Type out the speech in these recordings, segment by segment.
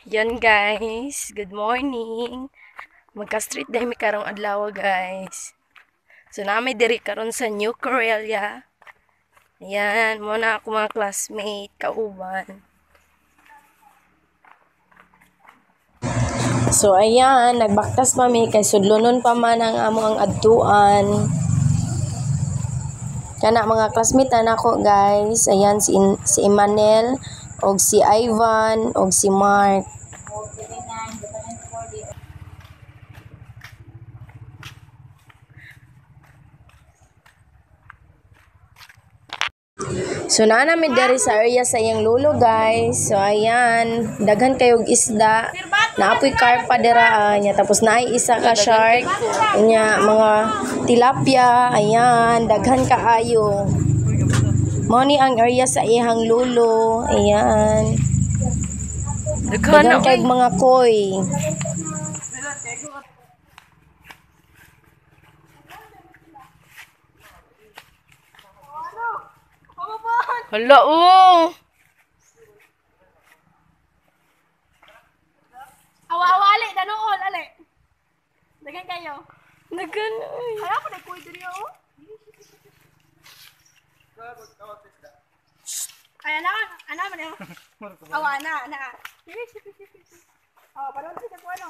Yan guys, good morning. Magka-street day mi karong adlaw guys. So nami diri karon sa New Corelia. Ayan, muna ako mga classmate, kauban. So ayan, nagbaktas mami kay sudlonon pa man ang among adtuan. Kana mga classmate na nako guys. Ayan si Emmanuel og si Ivan og si Mark. So na namin dari sa area sa iyang lulo guys. So ayan, daghan kayog isda. Naapoy karpa dira nya tapos naay isa ka shark. Nya mga tilapia, ayan, daghan kaayo. Mao ni ang area sa iyang lulo. Ayan. Daghan kayog mga koi. Hala, oh! Awa-awa, ali, danoon, ali. Dagan kayo. Daghan, ay. Hala ko na kuy diri oh. Ay, ana man yo. Awa na. Oh, paron si ko ano.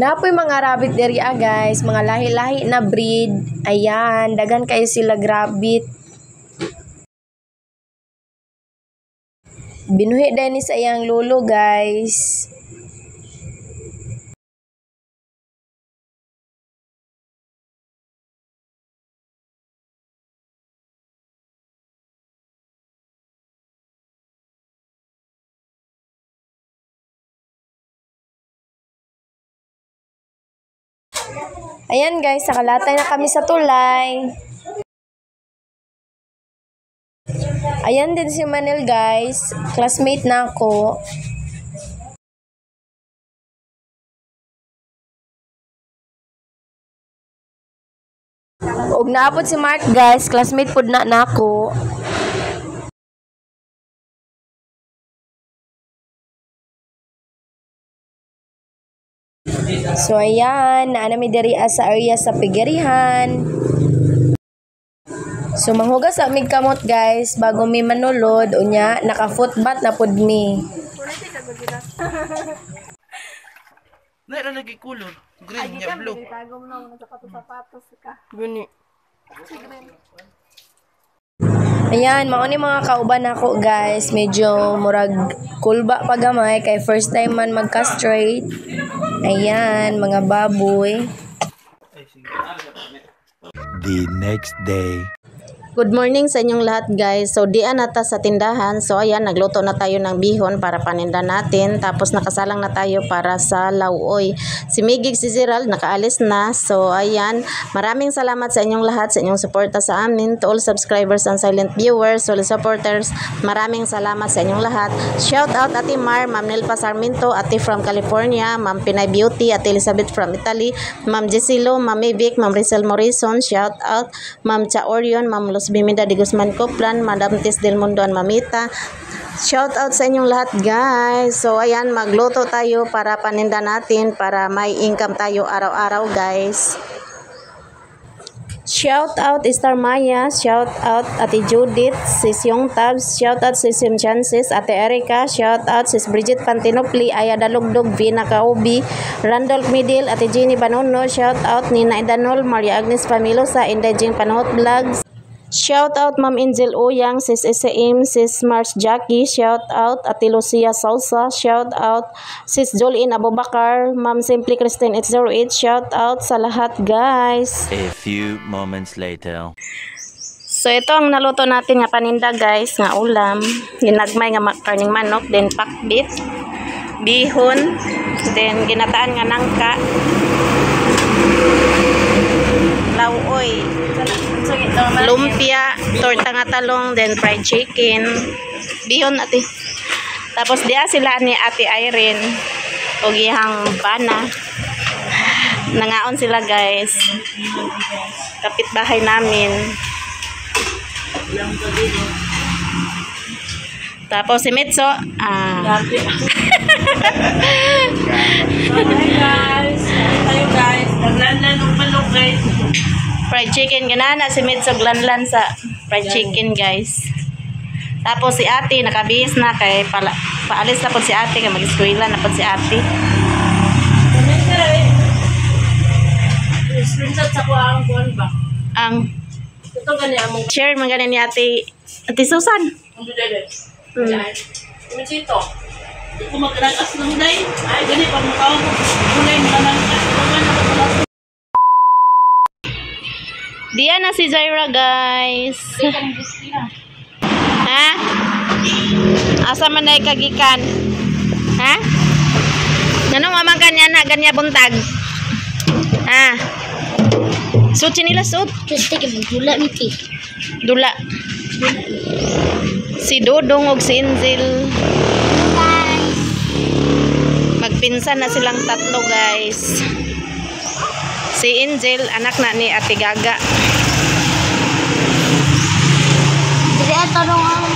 Napoy mga rabbit diri guys, mga lahi-lahi na breed. Ayan, daghan kayo sila rabbit. Binuhi din ni sa iyang lolo guys. Ayan guys, nakalatay na kami sa tulay. Ayan din si Manel guys, classmate na ako. Og naapod si Mark guys, classmate pud na nako. So ayan, naanami diri sa area sa Pigerihan. So manghugas sa mig kamot guys bago mi manulod unya naka-footbath na pud mi. Puliti ka gudira. Na lagi color, green nya blue. Tago mo na sa sapatos ka. Guni. Green. Ayan, mao ni mga kauban nako guys, medyo murag kulba pa gamay kay first time man mag-castrate. Ayan, mga baboy. The next day. Good morning sa inyong lahat guys. So diyan nata sa tindahan. So ayan, nagluto na tayo ng bihon para paninda natin. Tapos nakasalang na tayo para sa lauoy. Si Migig, si Gerald nakaalis na. So ayan, maraming salamat sa inyong lahat, sa inyong suporta sa amin. To all subscribers and silent viewers, all supporters, maraming salamat sa inyong lahat. Shout out Ate Mar, Ma'am Nilpa Sarmiento, Ate from California, Ma'am Pinay Beauty, Ate Elizabeth from Italy, Ma'am Jessilo, Ma'am Vic, Ma'am Rizal Morrison, shout out Ma'am Cha Orion, Ma'am Bimida de Guzman Coplan, Madam Tis Del Mundo and Mamita. Shout out sa inyong lahat guys. So ayan, magluto tayo para paninda natin para may income tayo araw-araw guys. Shout out Star Maya, shout out Ate Judith, Sis Yung Tabs, shout out Sis Yung Chances, Ate Erica, shout out Sis Bridget Pantinopli, Aya Dalugdog, Vina Kaubi, Randolph Midil, Ate Jenny Banono, shout out Nina Idanol, Maria Agnes Pamilosa, Indaging Panot Vlogs. Shout out Ma'am Angel Oyang, Sis SM, Sis Mars Jackie, shout out Ate Lucia Salsa, shout out Sis Jolene Abubakar, Ma'am Simply Christine 808, shout out sa lahat guys. A few moments later. So ito ang naluto natin nga paninda guys, nga ulam, ginagmay nga karning manok, then pakbit, bihon, then ginataan nga nangka, lauoy, lumpia, torta nga talong, then fried chicken, bihon ate. Tapos diya sila ni Ate Irene o gihang bana. Nangaon sila guys. Kapitbahay namin. Tapos si Mitso, Tayo guys. Naglanlan ng manok guys. fried chicken. Ganana si Mitso glanlan sa fried chicken guys. Tapos si ate, nakabihis na kay paalis na po si ate, kay mag-eskwela na po si ate. Screenshot sa ko ang kuan ba? Ang Ito gani among share man ganin ni ate Susan. Ang dudede. Mitsito. Hindi ko magkaragas ng day. Ay, gani pag mukhaw mo. Kulay mo naman. Diyan na si Zaira guys. Ha? Asa man na kagikan? Ha? Nanong mamang kanya na ganya buntag? Ha? Suot nila suot. Dula miti. Dula. Si Dodong og si Inzil. Magpinsan na silang tatlo guys. Si Inzil anak na ni Ate Gaga. Dili tanong ang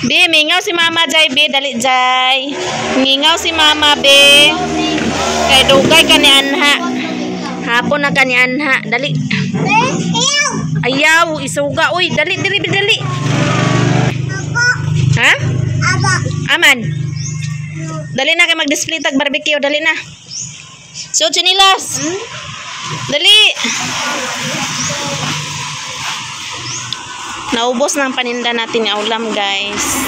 Be, mingaw si Mama Jay, be, dali Jay. Mingaw si Mama, be. Kay dugay ka ni Anha. Hapon na ka ni Anha. Dali. Ayaw, isuga. Uy, dali, dali, dali. Ha? Aman. Dali na kay mag-display tag barbecue, dali na. Suot sinilas. Dali. Naubos na ang paninda natin ng ulam, guys.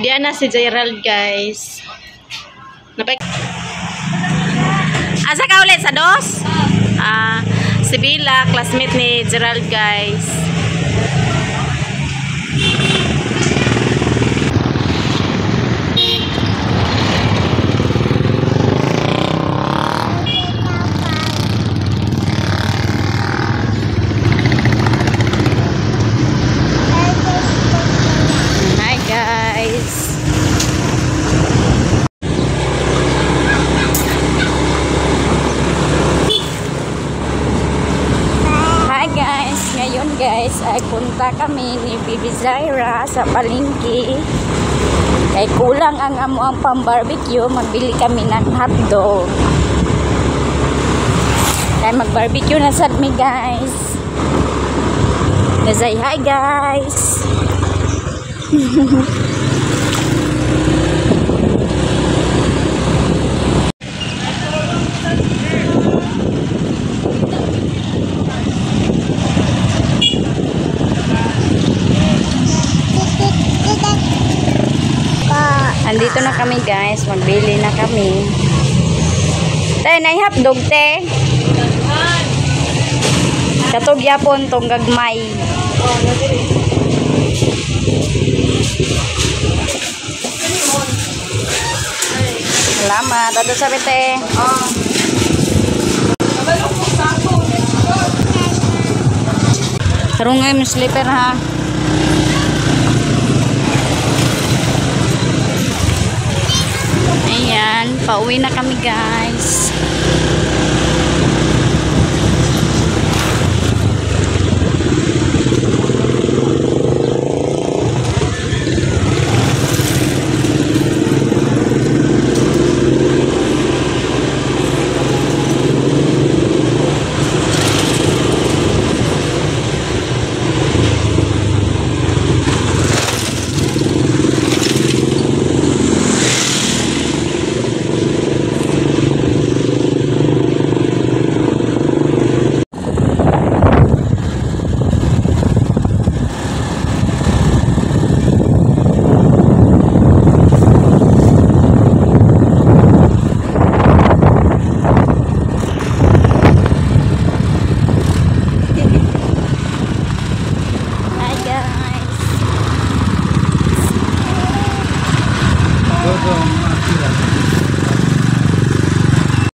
Diyan na si Gerald, guys. Asa ka ulit? Sa dos? Si Bila, classmate ni Gerald, guys. Hi, guys. Ngayon guys ay punta kami ni Bibi Zaira sa palengke. Kay kulang ang amo ang pang-barbecue, magbili kami ng hotdog. Kay mag-barbecue na sad mi guys. Say hi guys. Andito na kami guys, magbili na kami. Tay, nay hotdog te. Katog yapon tong gagmay. Salamat, ato sabi te. Karong ngayon slipper ha. Ayan, pauwi na kami guys.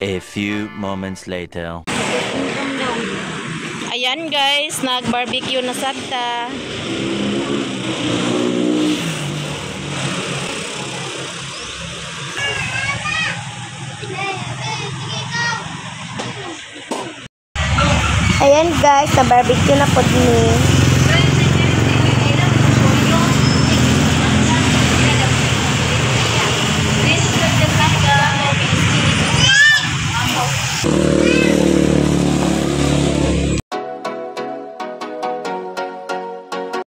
A few moments later. Ayan guys, nag-barbecue na sadta. Ayan guys, na-barbecue na po ni.